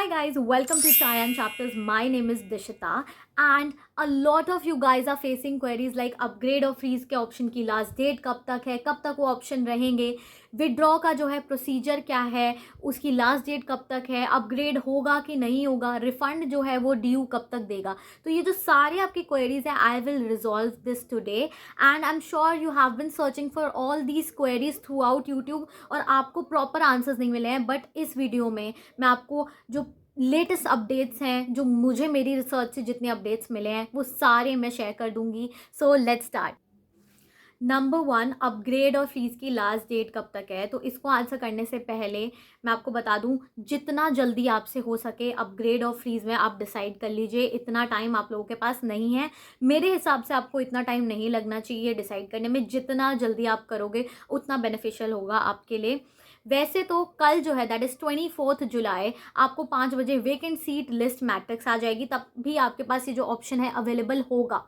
Hi guys, welcome to Chai Chapters. My name is Dishita and a lot of you guys are facing queries like upgrade और freeze के option की last date कब तक है, कब तक वो ऑप्शन रहेंगे, विड्रॉ का जो है प्रोसीजर क्या है, उसकी लास्ट डेट कब तक है, अपग्रेड होगा कि नहीं होगा, रिफंड जो है वो ड्यू कब तक देगा। तो ये जो सारे आपकी क्वेरीज है I will resolve this today and I am sure you have been searching for all these queries through out YouTube और आपको प्रॉपर आंसर्स नहीं मिले हैं। बट इस वीडियो में मैं आपको जो लेटेस्ट अपडेट्स हैं, जो मुझे मेरी रिसर्च से जितने अपडेट्स मिले हैं वो सारे मैं शेयर कर दूंगी। So let's start. Number 1, upgrade और फीस की लास्ट डेट कब तक है। तो इसको आंसर करने से पहले मैं आपको बता दूं, जितना जल्दी आपसे हो सके अपग्रेड और फ्रीज में आप डिसाइड कर लीजिए। इतना टाइम आप लोगों के पास नहीं है, मेरे हिसाब से आपको इतना टाइम नहीं लगना चाहिए डिसाइड करने में। जितना जल्दी आप करोगे उतना बेनिफिशियल होगा आपके लिए। वैसे तो कल जो है दैट इज़ 24 जुलाई आपको 5 बजे वेकेंट सीट लिस्ट मैट्रिक्स आ जाएगी, तब भी आपके पास ये जो ऑप्शन है अवेलेबल होगा,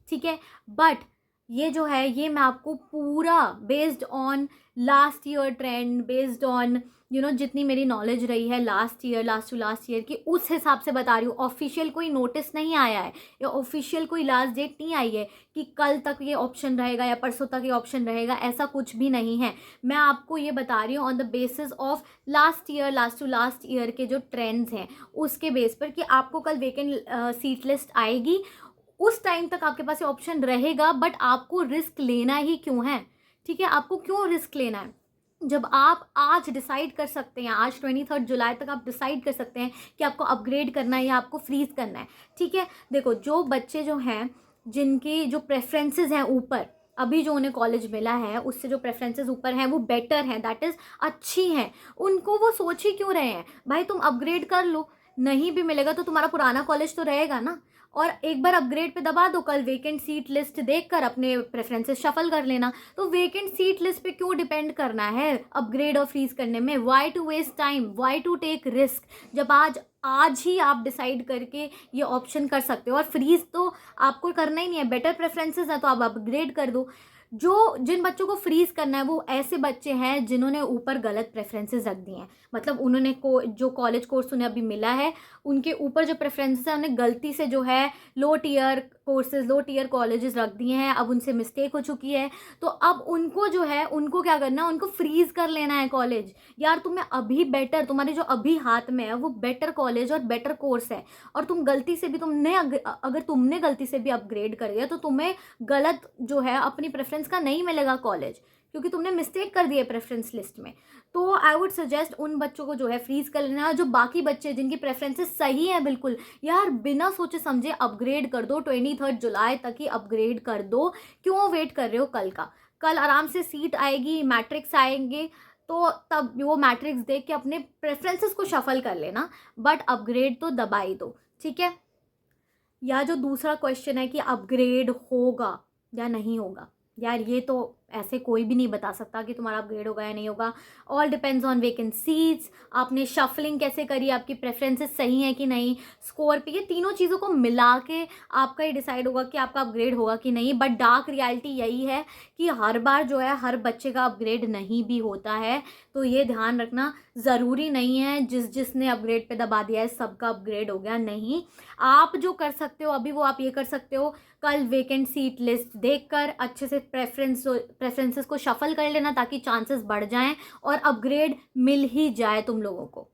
ठीक है। बट ये जो है ये मैं आपको पूरा based on last year trend, based on जितनी मेरी नॉलेज रही है लास्ट टू लास्ट ईयर की, उस हिसाब से बता रही हूँ। ऑफिशियल कोई नोटिस नहीं आया है या ऑफिशियल कोई लास्ट डेट नहीं आई है कि कल तक ये ऑप्शन रहेगा या परसों तक ये ऑप्शन रहेगा, ऐसा कुछ भी नहीं है। मैं आपको ये बता रही हूँ on the basis of last to last year के जो ट्रेंड्स हैं उसके बेस पर कि आपको कल वेकेंट सीट लिस्ट आएगी, उस टाइम तक आपके पास ये ऑप्शन रहेगा। बट आपको रिस्क लेना ही क्यों है, ठीक है। आपको क्यों रिस्क लेना है जब आप आज डिसाइड कर सकते हैं, आज 23 जुलाई तक आप डिसाइड कर सकते हैं कि आपको अपग्रेड करना है या आपको फ्रीज करना है, ठीक है। देखो, जो बच्चे जो हैं जिनकी जो प्रेफरेंसेस हैं ऊपर, अभी जो उन्हें कॉलेज मिला है उससे जो प्रेफरेंसेस ऊपर हैं वो बेटर हैं, दैट इज़ अच्छी हैं, उनको वो सोच ही क्यों रहे हैं भाई तुम अपग्रेड कर लो। नहीं भी मिलेगा तो तुम्हारा पुराना कॉलेज तो रहेगा ना, और एक बार अपग्रेड पे दबा दो, कल वेकेंट सीट लिस्ट देखकर अपने प्रेफरेंसेस शफल कर लेना। तो वेकेंट सीट लिस्ट पे क्यों डिपेंड करना है अपग्रेड और फ्रीज करने में? Why to waste time, why to take risk, जब आज ही आप डिसाइड करके ये ऑप्शन कर सकते हो। और फ्रीज तो आपको करना ही नहीं है, बेटर प्रेफरेंसेस है तो आप अपग्रेड कर दो। जिन बच्चों को फ्रीज करना है वो ऐसे बच्चे हैं जिन्होंने ऊपर गलत प्रेफरेंसेस रख दिए हैं, मतलब उन्होंने जो कॉलेज कोर्स उन्हें अभी मिला है उनके ऊपर जो प्रेफरेंसेस है उन्हें गलती से जो है लो टियर कोर्सेज, लो टियर कॉलेजेस रख दिए हैं। अब उनसे मिस्टेक हो चुकी है तो अब उनको जो है उनको क्या करना है, उनको फ्रीज कर लेना है कॉलेज। यार तुम्हें अभी बेटर, तुम्हारे जो अभी हाथ में है वो बेटर कॉलेज और बेटर कोर्स है, और तुम गलती से भी अगर तुमने गलती से भी अपग्रेड कर दिया तो तुम्हें गलत जो है अपनी प्रेफरेंस का नहीं मिलेगा कॉलेज, क्योंकि तुमने मिस्टेक कर दी है प्रेफरेंस लिस्ट में। तो आई वुड सजेस्ट उन बच्चों को जो है फ्रीज कर लेना है। जो बाकी बच्चे जिनकी प्रेफरेंसेस सही है बिल्कुल, यार बिना सोचे समझे अपग्रेड कर दो, 23 जुलाई तक ही अपग्रेड कर दो। क्यों वेट कर रहे हो कल का? कल आराम से सीट आएगी, मैट्रिक्स आएंगे, तो तब वो मैट्रिक्स देख के अपने प्रेफरेंसेस को शफल कर लेना, बट अपग्रेड तो दबा ही दो, ठीक है। या जो दूसरा क्वेश्चन है कि अपग्रेड होगा या नहीं होगा, यार ये तो ऐसे कोई भी नहीं बता सकता कि तुम्हारा अपग्रेड होगा या नहीं होगा। All depends on vacant seats, आपने शफलिंग कैसे करी, आपकी प्रेफरेंसेस सही है कि नहीं, स्कोर पे, ये तीनों चीज़ों को मिला के आपका ये डिसाइड होगा कि आपका अपग्रेड होगा कि नहीं। बट डार्क रियलिटी यही है कि हर बार जो है हर बच्चे का अपग्रेड नहीं भी होता है, तो ये ध्यान रखना। ज़रूरी नहीं है जिसने अपग्रेड पे दबा दिया है सबका अपग्रेड हो गया, नहीं। आप जो कर सकते हो अभी वो आप ये कर सकते हो, कल वेकेंट सीट लिस्ट देखकर अच्छे से प्रेफरेंसेस को शफल कर लेना ताकि चांसेस बढ़ जाएं और अपग्रेड मिल ही जाए तुम लोगों को।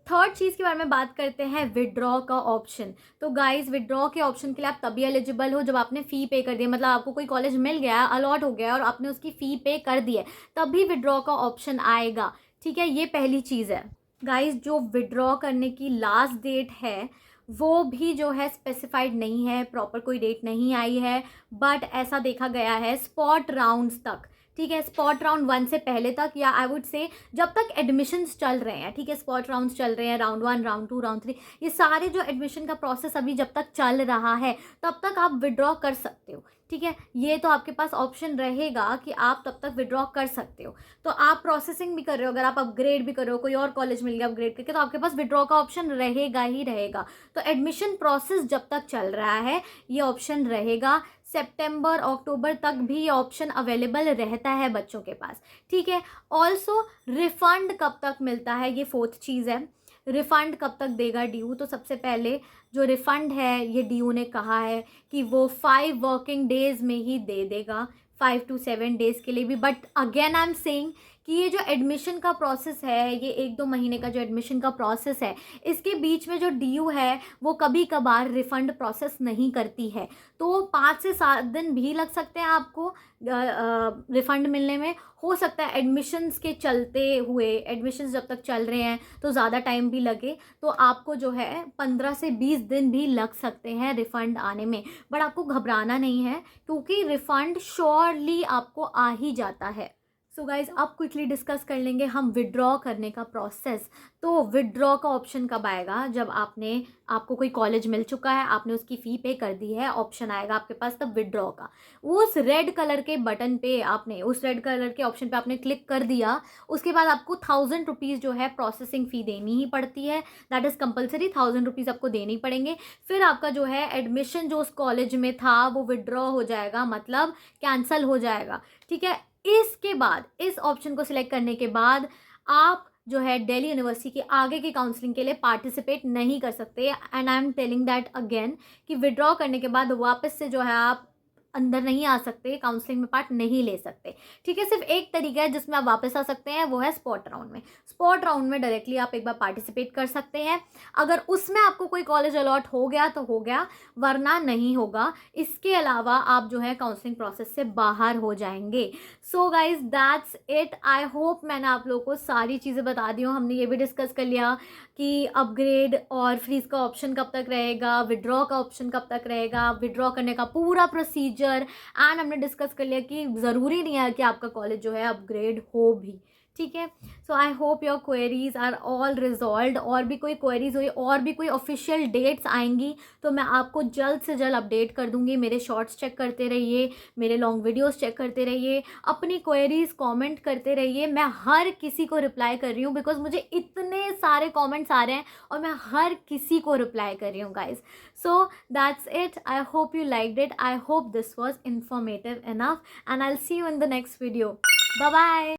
थर्ड चीज़ के बारे में बात करते हैं, विड्रॉ का ऑप्शन। तो गाइज, विड्रॉ के ऑप्शन के लिए आप तभी एलिजिबल हो जब आपने फ़ी पे कर दी, मतलब आपको कोई कॉलेज मिल गया, अलॉट हो गया और आपने उसकी फ़ी पे कर दी है, तभी विड्रॉ का ऑप्शन आएगा, ठीक है। ये पहली चीज़ है। गाइज, जो विड्रॉ करने की लास्ट डेट है वो भी जो है स्पेसिफाइड नहीं है, प्रॉपर कोई डेट नहीं आई है, बट ऐसा देखा गया है स्पॉट राउंड्स तक, ठीक है। स्पॉट राउंड 1 से पहले तक, या आई वुड से जब तक एडमिशन्स चल रहे हैं, ठीक है। स्पॉट राउंड्स चल रहे हैं, राउंड 1, राउंड 2, राउंड 3, ये सारे जो एडमिशन का प्रोसेस अभी जब तक चल रहा है तब तक आप विड्रॉ कर सकते हो, ठीक है। ये तो आपके पास ऑप्शन रहेगा कि आप तब तक विड्रॉ कर सकते हो। तो आप प्रोसेसिंग भी कर रहे हो, अगर आप अपग्रेड भी कर रहे हो, कोई और कॉलेज मिल गया अपग्रेड करके, तो आपके पास विड्रॉ का ऑप्शन रहेगा ही रहेगा। तो एडमिशन प्रोसेस जब तक चल रहा है ये ऑप्शन रहेगा। सितंबर अक्टूबर तक भी ये ऑप्शन अवेलेबल रहता है बच्चों के पास, ठीक है। ऑल्सो रिफंड कब तक मिलता है, ये फोर्थ चीज़ है। रिफ़ंड कब तक देगा ड्यू, तो सबसे पहले जो रिफ़ंड है ये ड्यू ने कहा है कि वो 5 वर्किंग डेज़ में ही दे देगा, 5 to 7 डेज़ के लिए भी। But again I am saying कि ये जो एडमिशन का प्रोसेस है, ये 1-2 महीने का जो एडमिशन का प्रोसेस है, इसके बीच में जो ड्यू है वो कभी कभार रिफ़ंड प्रोसेस नहीं करती है, तो 5 से 7 दिन भी लग सकते हैं आपको रिफ़ंड मिलने में। हो सकता है एडमिशन्स के चलते हुए, एडमिशन्स जब तक चल रहे हैं तो ज़्यादा टाइम भी लगे, तो आपको जो है 15 से 20 दिन भी लग सकते हैं रिफ़ंड आने में। बट आपको घबराना नहीं है, क्योंकि रिफ़ंड श्योरली आपको आ ही जाता है। सो गाइज, अब क्विकली डिस्कस कर लेंगे हम विड्रॉ करने का प्रोसेस। तो विड्रॉ का ऑप्शन कब आएगा? जब आपको कोई कॉलेज मिल चुका है, आपने उसकी फ़ी पे कर दी है, ऑप्शन आएगा आपके पास तब विड्रॉ का। उस रेड कलर के बटन पे आपने, उस रेड कलर के ऑप्शन पे आपने क्लिक कर दिया, उसके बाद आपको 1000 रुपीज़ जो है प्रोसेसिंग फ़ी देनी ही पड़ती है। दैट इज़ कंपलसरी, 1000 रुपीज़ आपको देने ही पड़ेंगे। फिर आपका जो है एडमिशन जो उस कॉलेज में था वो विड्रॉ हो जाएगा, मतलब कैंसिल हो जाएगा। ठीक है, इसके बाद, इस ऑप्शन को सिलेक्ट करने के बाद आप जो है दिल्ली यूनिवर्सिटी के आगे की काउंसलिंग के लिए पार्टिसिपेट नहीं कर सकते। And I am telling that again कि विड्रॉ करने के बाद वापस से जो है आप अंदर नहीं आ सकते, काउंसलिंग में पार्ट नहीं ले सकते। ठीक है, सिर्फ एक तरीका है जिसमें आप वापस आ सकते हैं, वो है स्पॉट राउंड में। स्पॉट राउंड में डायरेक्टली आप एक बार पार्टिसिपेट कर सकते हैं। अगर उसमें आपको कोई कॉलेज अलॉट हो गया तो हो गया, वरना नहीं होगा। इसके अलावा आप जो है काउंसलिंग प्रोसेस से बाहर हो जाएंगे। So guys, that's it. I hope मैंने आप लोगों को सारी चीज़ें बता दी हूँ। हमने ये भी डिस्कस कर लिया कि अपग्रेड और फ्रीज का ऑप्शन कब तक रहेगा, विड्रॉ का ऑप्शन कब तक रहेगा, विड्रॉ करने का पूरा प्रोसीजर। एंड हमने डिस्कस कर लिया कि ज़रूरी नहीं है कि आपका कॉलेज जो है अपग्रेड हो भी। ठीक है, so I hope your queries are all resolved. और भी कोई क्वेरीज हुई, और भी कोई ऑफिशियल डेट्स आएंगी तो मैं आपको जल्द से जल्द अपडेट कर दूंगी। मेरे शॉर्ट्स चेक करते रहिए, मेरे लॉन्ग वीडियोस चेक करते रहिए, अपनी क्वेरीज कमेंट करते रहिए। मैं हर किसी को रिप्लाई कर रही हूँ, बिकॉज मुझे इतने सारे कमेंट्स आ रहे हैं और मैं हर किसी को रिप्लाई कर रही हूँ guys. So that's it. I hope you liked it. I hope this was informative enough and I'll see you in the next video. Bye bye.